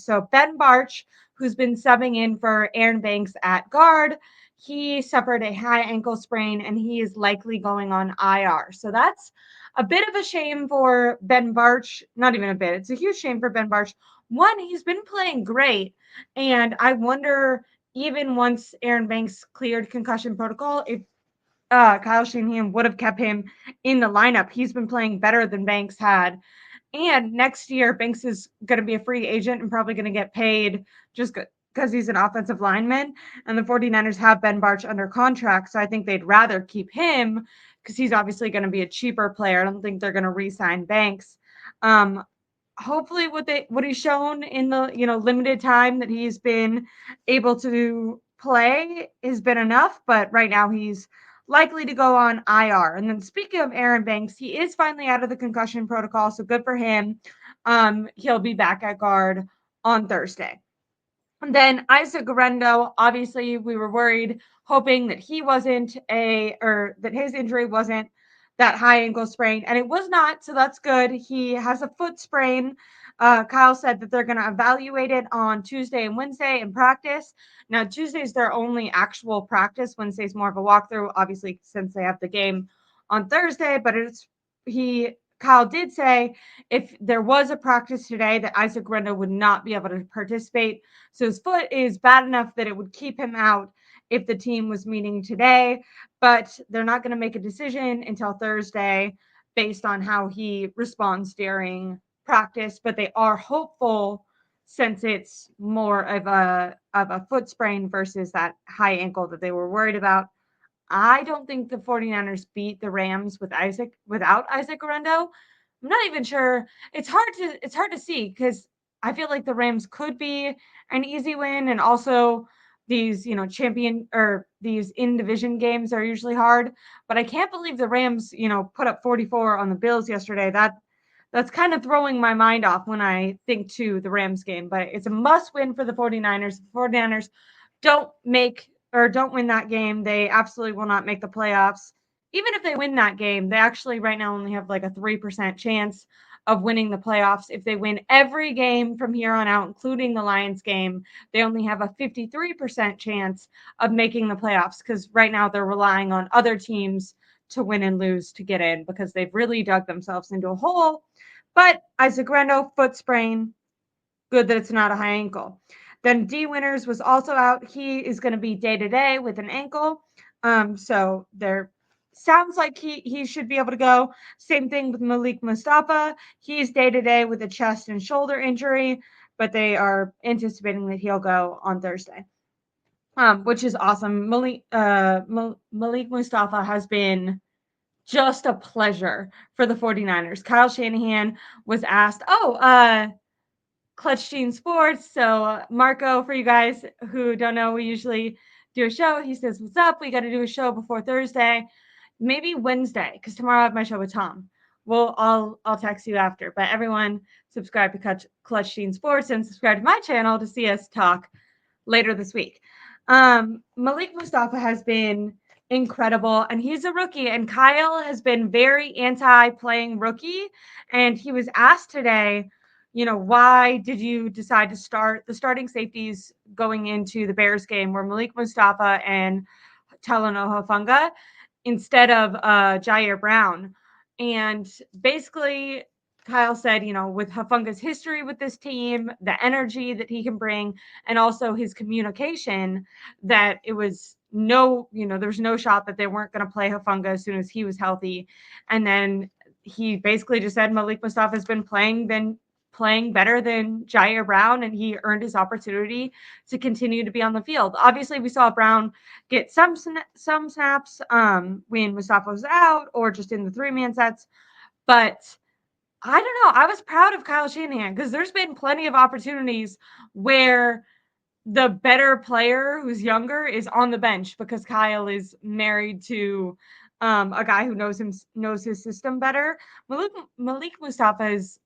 So Ben Barch, who's been subbing in for Aaron Banks at guard, he suffered a high ankle sprain and he is likely going on IR. So that's a bit of a shame for Ben Barch. Not even a bit. It's a huge shame for Ben Barch. One, he's been playing great. And I wonder, even once Aaron Banks cleared concussion protocol, if Kyle Shanahan would have kept him in the lineup. He's been playing better than Banks had. And next year, Banks is going to be a free agent and probably going to get paid just because he's an offensive lineman. And the 49ers have Ben Barch under contract. So I think they'd rather keep him because he's obviously going to be a cheaper player. I don't think they're going to re-sign Banks. Hopefully what he's shown in the limited time that he's been able to play has been enough, but right now he's likely to go on IR. And then speaking of Aaron Banks, he is finally out of the concussion protocol, so good for him. He'll be back at guard on Thursday. And then Isaac Guerendo, obviously we were worried, hoping that that his injury wasn't that high ankle sprain, and it was not, so that's good. He has a foot sprain. Kyle said that they're going to evaluate it on Tuesday and Wednesday in practice. Now, Tuesday's their only actual practice. Wednesday's more of a walkthrough, obviously, since they have the game on Thursday, but Kyle did say if there was a practice today that Isaac Guerendo would not be able to participate. So his foot is bad enough that it would keep him out if the team was meeting today, but they're not going to make a decision until Thursday based on how he responds during practice, but they are hopeful since it's more of a foot sprain versus that high ankle that they were worried about. I don't think the 49ers beat the Rams without Isaac Guerendo. I'm not even sure. It's hard to see because I feel like the Rams could be an easy win, and also these champion or these in division games are usually hard. But I can't believe the Rams put up 44 on the Bills yesterday. That's kind of throwing my mind off when I think to the Rams game. But it's a must win for the 49ers. The 49ers don't win that game, they absolutely will not make the playoffs. Even if they win that game, they actually right now only have like a 3% chance of winning the playoffs. If they win every game from here on out, including the Lions game, they only have a 53% chance of making the playoffs because right now they're relying on other teams to win and lose to get in because they've really dug themselves into a hole. But Isaac Guerendo, foot sprain, good that it's not a high ankle. Then D Winters was also out. He is going to be day to day with an ankle. So there sounds like he should be able to go. Same thing with Malik Mustafa. He's day to day with a chest and shoulder injury, but they are anticipating that he'll go on Thursday. Which is awesome. Malik Mustafa has been just a pleasure for the 49ers. Kyle Shanahan was asked, Clutch Gene Sports. So Marco, for you guys who don't know, we usually do a show. He says, "What's up? We got to do a show before Thursday, maybe Wednesday, because tomorrow I have my show with Tom. Well, I'll text you after. But everyone, subscribe to Clutch Gene Sports and subscribe to my channel to see us talk later this week." Malik Mustafa has been incredible, and he's a rookie. And Kyle has been very anti-playing rookie, and he was asked today, why did you decide to start the starting safeties going into the Bears game were Malik Mustafa and Talanoa Hufanga instead of Jair Brown? And basically, Kyle said, with Hufanga's history with this team, the energy that he can bring, and also his communication, that it was there's no shot that they weren't going to play Hufanga as soon as he was healthy. And then he basically just said Malik Mustafa has been playing better than Jair Brown, and he earned his opportunity to continue to be on the field. Obviously, we saw Brown get some snaps when Mustafa was out or just in the 3-man sets. But I don't know. I was proud of Kyle Shanahan because there's been plenty of opportunities where the better player who's younger is on the bench because Kyle is married to a guy who knows his system better. Malik Mustafa is,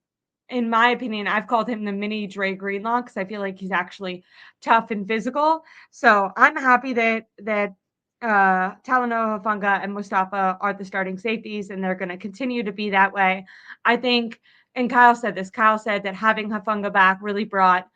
in my opinion, I've called him the mini Dre Greenlaw because I feel like he's actually tough and physical. So I'm happy that Talanoa Hufanga and Mustafa are the starting safeties, and they're going to continue to be that way. I think, and Kyle said this, Kyle said that having Hufanga back really brought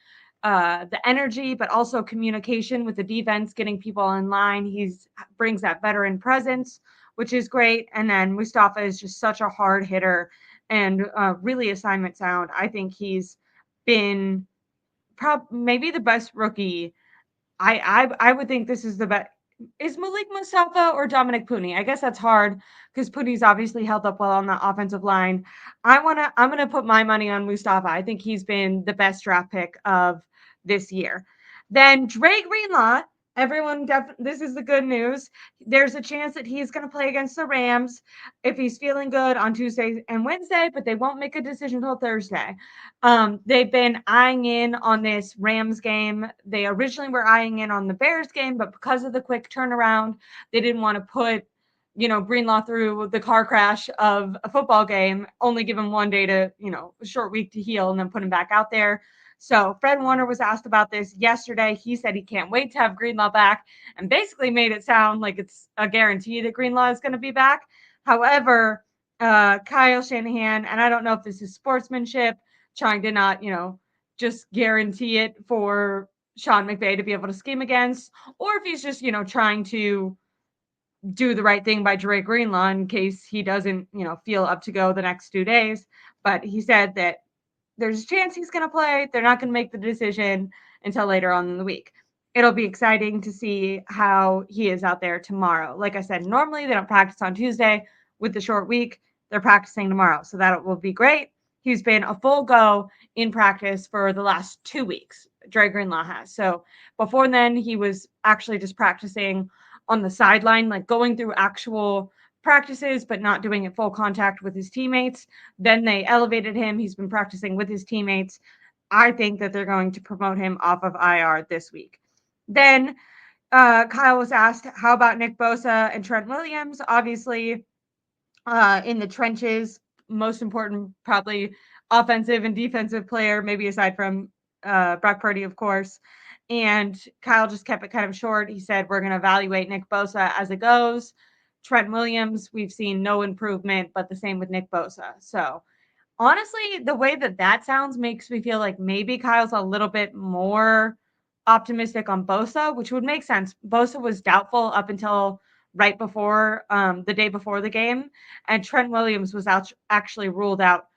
the energy, but also communication with the defense, getting people in line. He's brings that veteran presence, which is great. And then Mustafa is just such a hard hitter and really assignment sound. I think he's been maybe the best rookie. I would think this is the best. Is Malik Mustafa or Dominic Pooney? I guess that's hard because Pooney's obviously held up well on the offensive line. I'm gonna put my money on Mustafa. I think he's been the best draft pick of this year. Then Dre Greenlaw, this is the good news. There's a chance that he's going to play against the Rams if he's feeling good on Tuesday and Wednesday, but they won't make a decision until Thursday. They've been eyeing in on this Rams game. They originally were eyeing in on the Bears game, but because of the quick turnaround, they didn't want to put Greenlaw through the car crash of a football game, only give him one day to, a short week to heal and then put him back out there. So Fred Warner was asked about this yesterday. He said he can't wait to have Greenlaw back and basically made it sound like it's a guarantee that Greenlaw is going to be back. However, Kyle Shanahan, and I don't know if this is sportsmanship, trying to not, just guarantee it for Sean McVay to be able to scheme against, or if he's just, trying to do the right thing by Dre Greenlaw in case he doesn't, feel up to go the next 2 days. But he said that there's a chance he's going to play. They're not going to make the decision until later on in the week. It'll be exciting to see how he is out there tomorrow. Like I said, normally they don't practice on Tuesday with the short week. They're practicing tomorrow. So that will be great. He's been a full go in practice for the last 2 weeks. Dre Greenlaw has. So before then, he was actually just practicing on the sideline, like going through actual practices, but not doing it full contact with his teammates. Then they elevated him. He's been practicing with his teammates. I think that they're going to promote him off of IR this week. Then Kyle was asked, how about Nick Bosa and Trent Williams? Obviously, in the trenches, most important, probably offensive and defensive player, maybe aside from Brock Purdy, of course. And Kyle just kept it kind of short. He said, we're going to evaluate Nick Bosa as it goes. Trent Williams, we've seen no improvement, but the same with Nick Bosa. So honestly, the way that sounds makes me feel like maybe Kyle's a little bit more optimistic on Bosa, which would make sense. Bosa was doubtful up until right before the day before the game, and Trent Williams was actually ruled out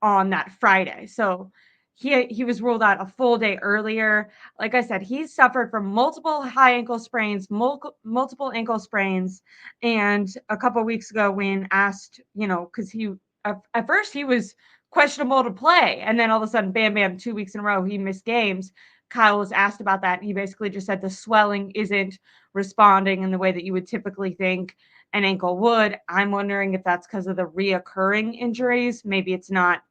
on that Friday. So he was ruled out a full day earlier. Like I said, he's suffered from multiple high ankle sprains, multiple ankle sprains, and a couple weeks ago when asked, because he at first he was questionable to play, and then all of a sudden, bam, 2 weeks in a row he missed games. Kyle was asked about that, and he basically just said the swelling isn't responding in the way that you would typically think an ankle would. I'm wondering if that's because of the reoccurring injuries. Maybe it's not,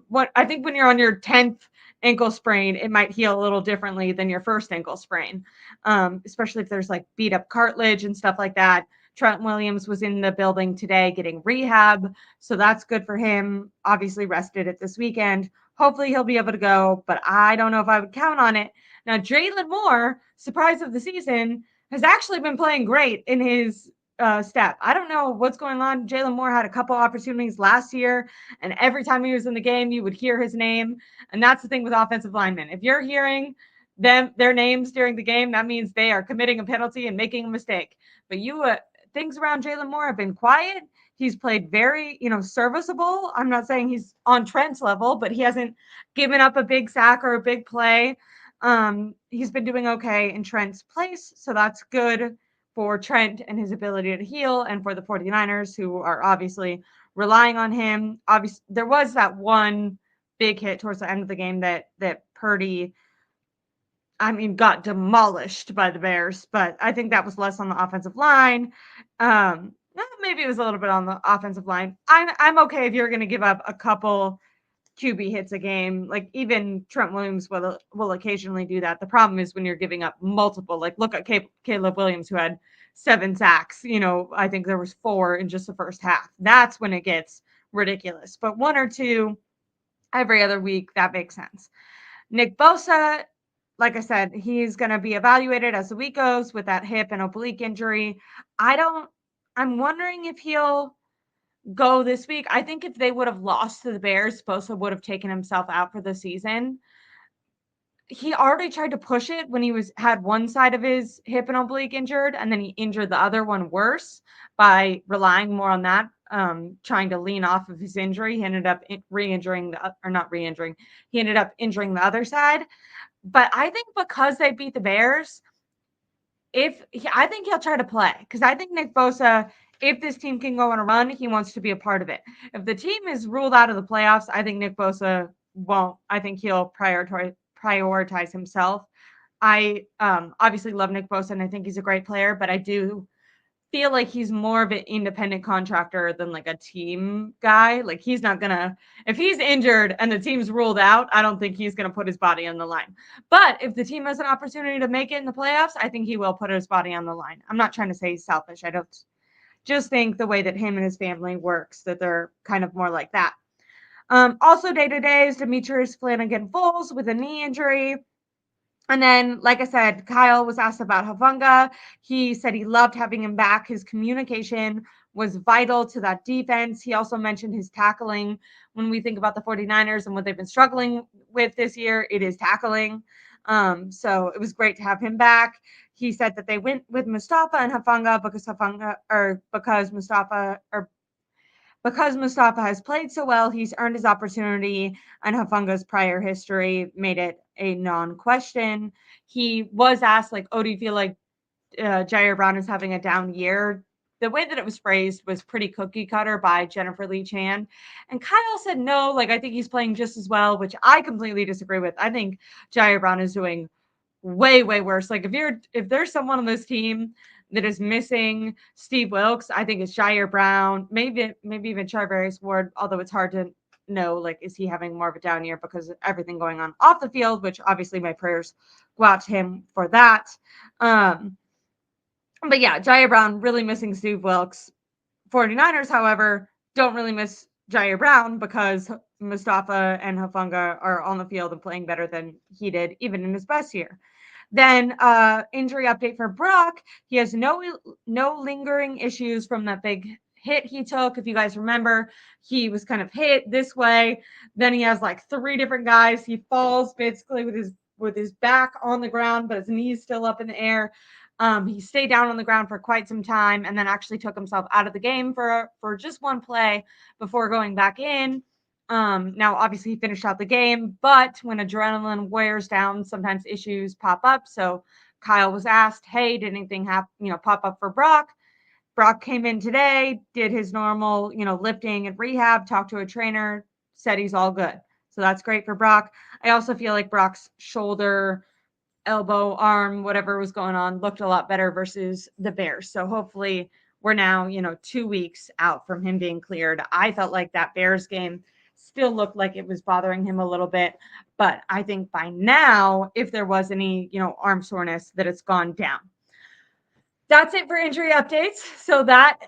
what I think when you're on your 10th ankle sprain, it might heal a little differently than your first ankle sprain, especially if there's like beat up cartilage and stuff like that. Trent Williams was in the building today getting rehab, so that's good for him. Obviously rested it this weekend. Hopefully he'll be able to go, but I don't know if I would count on it. Now, Jalen Moore, surprise of the season, has actually been playing great in his step. I don't know what's going on. Jalen Moore had a couple opportunities last year, and every time he was in the game, you would hear his name. And that's the thing with offensive linemen. If you're hearing their names during the game, that means they are committing a penalty and making a mistake. But things around Jalen Moore have been quiet. He's played very, serviceable. I'm not saying he's on Trent's level, but he hasn't given up a big sack or a big play. He's been doing okay in Trent's place, so that's good for Trent and his ability to heal, and for the 49ers, who are obviously relying on him. Obviously, there was that one big hit towards the end of the game that Purdy, got demolished by the Bears, but I think that was less on the offensive line. Maybe it was a little bit on the offensive line. I'm okay if you're going to give up a couple QB hits a game. Like even Trent Williams will occasionally do that. The problem is when you're giving up multiple. Like look at Caleb Williams, who had 7 sacks. I think there was 4 in just the first half. That's when it gets ridiculous. But 1 or 2 every other week, that makes sense. Nick Bosa, like I said, he's going to be evaluated as the week goes with that hip and oblique injury. I'm wondering if he'll go this week. I think if they would have lost to the Bears, Bosa would have taken himself out for the season. he already tried to push it when he had one side of his hip and oblique injured, and then he injured the other one worse by relying more on that, trying to lean off of his injury. He ended up re-injuring he ended up injuring the other side. But I think because they beat the Bears, I think he'll try to play, because I think Nick Bosa, if this team can go on a run, he wants to be a part of it. If the team is ruled out of the playoffs, I think Nick Bosa won't. I think he'll prioritize himself. I obviously love Nick Bosa, and I think he's a great player, but I do feel like he's more of an independent contractor than like a team guy. Like, he's not gonna, if he's injured and the team's ruled out, I don't think he's gonna put his body on the line. But if the team has an opportunity to make it in the playoffs, I think he will put his body on the line. I'm not trying to say he's selfish. I don't just think the way that him and his family works, that they're kind of more like that. Also day to day is Demetrius Flanagan-Foles with a knee injury. And then, like I said, Kyle was asked about Hufanga. He said he loved having him back. His communication was vital to that defense. He also mentioned his tackling. When we think about the 49ers and what they've been struggling with this year, it is tackling. So it was great to have him back. He said that they went with Mustafa and Hufanga because Mustafa has played so well, he's earned his opportunity, and Hufanga's prior history made it a non-question. He was asked, like, oh, do you feel like Jair Brown is having a down year? The way that it was phrased was pretty cookie cutter by Jennifer Lee Chan. And Kyle said no, like, I think he's playing just as well, which I completely disagree with. I think Jair Brown is doing way, way worse. Like, if there's someone on this team that is missing Steve Wilkes, I think it's Jair Brown, maybe even Charvarius Ward, although it's hard to know, like, is he having more of a down year because of everything going on off the field, which obviously my prayers go out to him for that. But yeah, Jair Brown really missing Steve Wilkes. 49ers, however, don't really miss Jair Brown because Mustafa and Hufanga are on the field and playing better than he did, even in his best year. Then injury update for Brock. He has no lingering issues from that big hit he took. If you guys remember, he was kind of hit this way. Then he has like 3 different guys. He falls basically with his back on the ground, but his knees still up in the air. He stayed down on the ground for quite some time and then actually took himself out of the game for just one play before going back in. Now, obviously, he finished out the game, but when adrenaline wears down, sometimes issues pop up. So Kyle was asked, hey, did anything pop up for Brock? Brock came in today, did his normal, lifting and rehab, talked to a trainer, said he's all good. So that's great for Brock. I also feel like Brock's shoulder, elbow, arm, whatever was going on, looked a lot better versus the Bears. So hopefully we're now, 2 weeks out from him being cleared. I felt like that Bears game still looked like it was bothering him a little bit, but I think by now, if there was any, arm soreness, that it's gone down. That's it for injury updates. So that,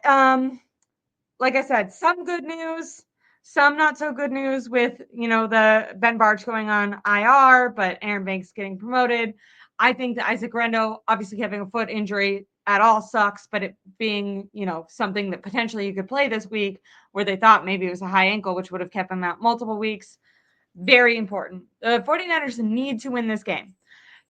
like I said, some good news, some not so good news with, the Ben Bartch going on IR, but Aaron Banks getting promoted. I think that Issac Guerendo, obviously having a foot injury at all sucks, but it being, something that potentially you could play this week where they thought maybe it was a high ankle, which would have kept him out multiple weeks. Very important. The 49ers need to win this game.